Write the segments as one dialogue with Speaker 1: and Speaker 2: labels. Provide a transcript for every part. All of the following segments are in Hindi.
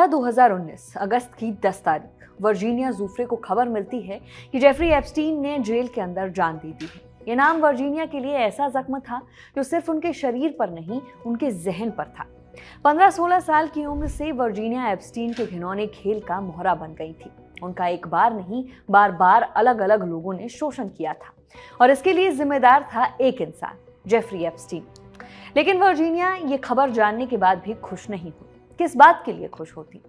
Speaker 1: था 2019 अगस्त की 10 तारीख। वर्जीनिया ज़ूफ्रे को खबर मिलती है कि जेफरी एप्स्टीन ने जेल के अंदर जान दे दी है। ये नाम वर्जीनिया के लिए ऐसा जख्म था जो सिर्फ उनके शरीर पर नहीं, उनके जहन पर था। 15-16 साल की उम्र से वर्जीनिया एप्स्टीन के घिनौने खेल का मोहरा बन गई थी। उनका एक बार नहीं, बार बार अलग अलग लोगों ने शोषण किया था और इसके लिए जिम्मेदार था एक इंसान, जेफरी एप्स्टीन। लेकिन वर्जीनिया ये खबर जानने के बाद भी खुश नहीं हुई। किस बात के लिए खुश होती?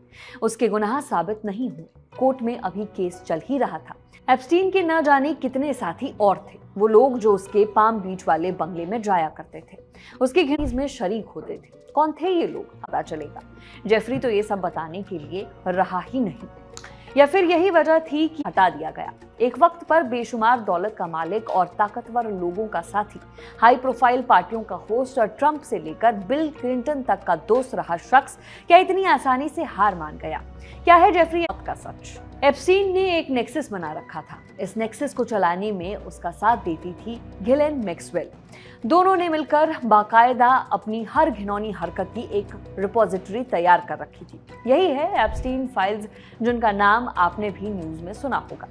Speaker 1: उसके गुनाह साबित नहीं हुए, कोर्ट में अभी केस चल ही रहा था। एप्स्टीन के न जाने कितने साथी और थे, वो लोग जो उसके पाम बीच वाले बंगले में जाया करते थे, उसकी घिनीज में शरीक होते थे। कौन थे ये लोग, पता चलेगा। जेफरी तो ये सब बताने के लिए रहा ही नहीं, या फिर यही वजह थी कि हटा दिया गया। एक वक्त पर बेशुमार दौलत का मालिक और ताकतवर लोगों का साथी, हाई प्रोफाइल पार्टियों का होस्ट और ट्रंप से लेकर बिल क्लिंटन तक का दोस्त रहा शख्स क्या इतनी आसानी से हार मान गया? क्या है जेफरी का सच? एप्स्टीन ने एक नेक्सस बना रखा था। इस नेक्सस को चलाने में उसका साथ देती थी गिलेन मैक्सवेल। दोनों ने मिलकर बाकायदा अपनी हर घिनौनी हरकत की एक रिपोजिटरी तैयार कर रखी थी। यही है एप्स्टीन फाइल्स, जिनका नाम आपने भी न्यूज में सुना होगा।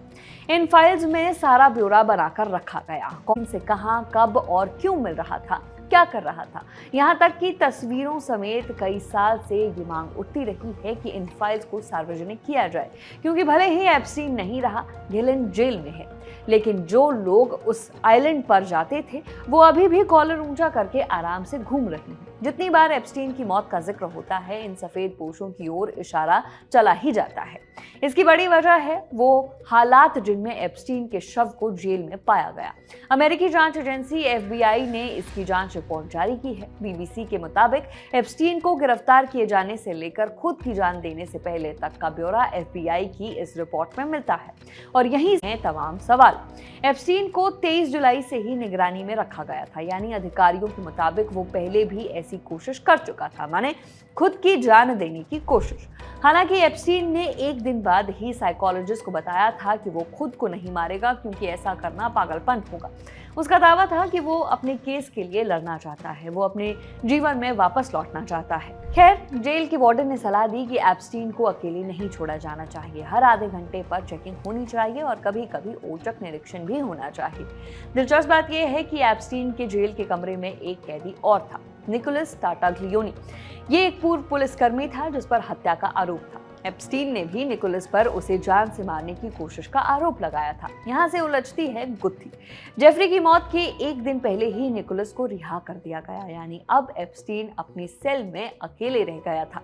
Speaker 1: इन फाइल्स में सारा ब्यौरा बनाकर रखा गया, कौन से कहां, कब और क्यों मिल रहा था, क्या कर रहा था, यहाँ तक कि तस्वीरों समेत कई साल से ये मांग उठती रही है कि इन फाइल्स को सार्वजनिक किया जाए, क्योंकि भले ही एप्स्टीन नहीं रहा, गिलेन जेल में है, लेकिन जो लोग उस आइलैंड पर जाते थे वो अभी भी कॉलर ऊंचा करके आराम से घूम रहे हैं। जितनी बार एप्स्टीन की मौत का जिक्र होता है, इन सफेद पोशों की ओर इशारा चला ही जाता है। इसकी बड़ी वजह है वो हालात जिनमें एप्स्टीन के शव को जेल में पाया गया। अमेरिकी जांच एजेंसी FBI ने इसकी जांच रिपोर्ट जारी की है। BBC के मुताबिक एप्स्टीन को गिरफ्तार किए जाने से लेकर खुद की जान देने से पहले तक का ब्यौरा FBI की इस रिपोर्ट में मिलता है और यही है तमाम सवाल। एप्स्टीन को 23 जुलाई से ही निगरानी में रखा गया था, यानी अधिकारियों के मुताबिक वो पहले भी ऐसी कोशिश कर चुका था, माने खुद की जान देने की कोशिश। हालांकि एप्स्टीन ने एक दिन बाद ही साइकोलॉजिस्ट को बताया था कि वो खुद को नहीं मारेगा, क्योंकि ऐसा करना पागलपन होगा। उसका दावा था कि वो अपने केस के लिए लड़ना चाहता है, वो अपने जीवन में वापस लौटना चाहता है। खैर, जेल की वार्डन ने सलाह दी कि एप्स्टीन को अकेले नहीं छोड़ा जाना चाहिए, हर आधे घंटे पर चेकिंग होनी चाहिए और कभी कभी औचक निरीक्षण भी होना चाहिए। दिलचस्प बात यह है कि एप्स्टीन के जेल के कमरे में एक कैदी और था, निकोलस टार्टाग्लियोनी। ये एक पूर्व पुलिसकर्मी था जिस पर हत्या का आरोप था। एप्स्टीन ने भी निकोलस पर उसे जान से मारने की कोशिश का आरोप लगाया था। यहाँ से उलझती है गुत्थी। जेफरी की मौत के एक दिन पहले ही निकोलस को रिहा कर दिया गया, यानी अब एप्स्टीन अपनी सेल में अकेले रह गया था।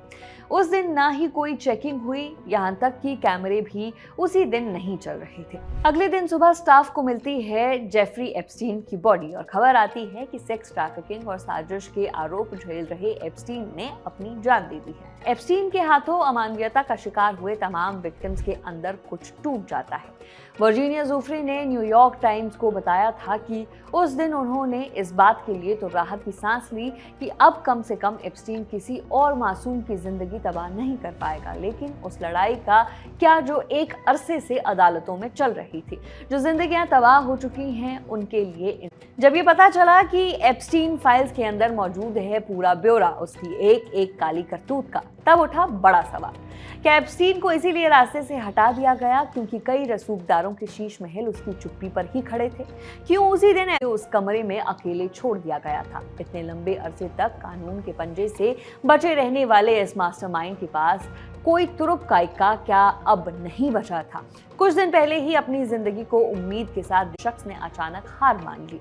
Speaker 1: उस दिन ना ही कोई चेकिंग हुई, यहाँ तक कि कैमरे भी उसी दिन नहीं चल रहे थे। अगले दिन सुबह स्टाफ को मिलती है जेफरी एप्स्टीन की बॉडी और खबर आती है कि सेक्स ट्रैफिकिंग और साजिश के आरोप झेल रहे एप्स्टीन ने अपनी जान दे दी है। एप्स्टीन के हाथों अमानवीयता का शिकार हुए तमाम विक्टिम्स के अंदर कुछ टूट जाता है। वर्जीनिया ज़ूफ्रे ने न्यूयॉर्क टाइम्स को बताया था कि उस दिन उन्होंने इस बात के लिए तो राहत की सांस ली कि अब कम से कम एप्स्टीन किसी और मासूम की जिंदगी तबाह नहीं कर पाएगा। लेकिन उस लड़ाई का क्या जो एक अरसे से अदालतों में चल रही थी, जो जिंदगियां तबाह हो चुकी हैं उनके लिए। जब ये पता चला कि एप्स्टीन फाइल्स के अंदर मौजूद है पूरा ब्यौरा उसकी एक एक काली करतूत का, तब उठा बड़ा सवाल। क्या एप्स्टीन को इसीलिए रास्ते से हटा दिया गया क्योंकि कई रसूखदारों के शीश महल उसकी चुप्पी पर ही खड़े थे? क्यों उसी दिन उस कमरे में अकेले छोड़ दिया गया था? इतने लंबे अरसे तक कानून के पंजे से बचे रहने वाले इस मास्टरमाइंड के पास कोई तुरुप का क्या अब नहीं बचा था? कुछ दिन पहले ही अपनी जिंदगी को उम्मीद के साथ शख्स ने अचानक हार मान ली।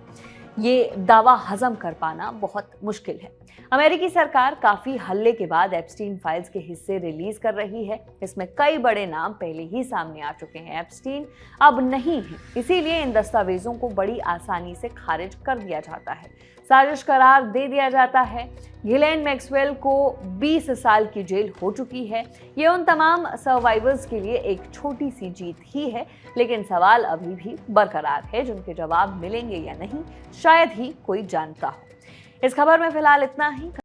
Speaker 1: ये दावा हजम कर पाना बहुत मुश्किल है। अमेरिकी सरकार काफी हल्ले के बाद एप्स्टीन फाइल्स के हिस्से रिलीज कर रही है। इसमें कई बड़े नाम पहले ही सामने आ चुके हैं। एप्स्टीन अब नहीं है, इसीलिए इन दस्तावेजों को बड़ी आसानी से खारिज कर दिया जाता है, साजिश करार दे दिया जाता है। गिलेन मैक्सवेल को 20 साल की जेल हो चुकी है। ये उन तमाम सर्वाइवर्स के लिए एक छोटी सी जीत ही है, लेकिन सवाल अभी भी बरकरार है जिनके जवाब मिलेंगे या नहीं शायद ही कोई जानता हो। इस खबर में फिलहाल इतना ही।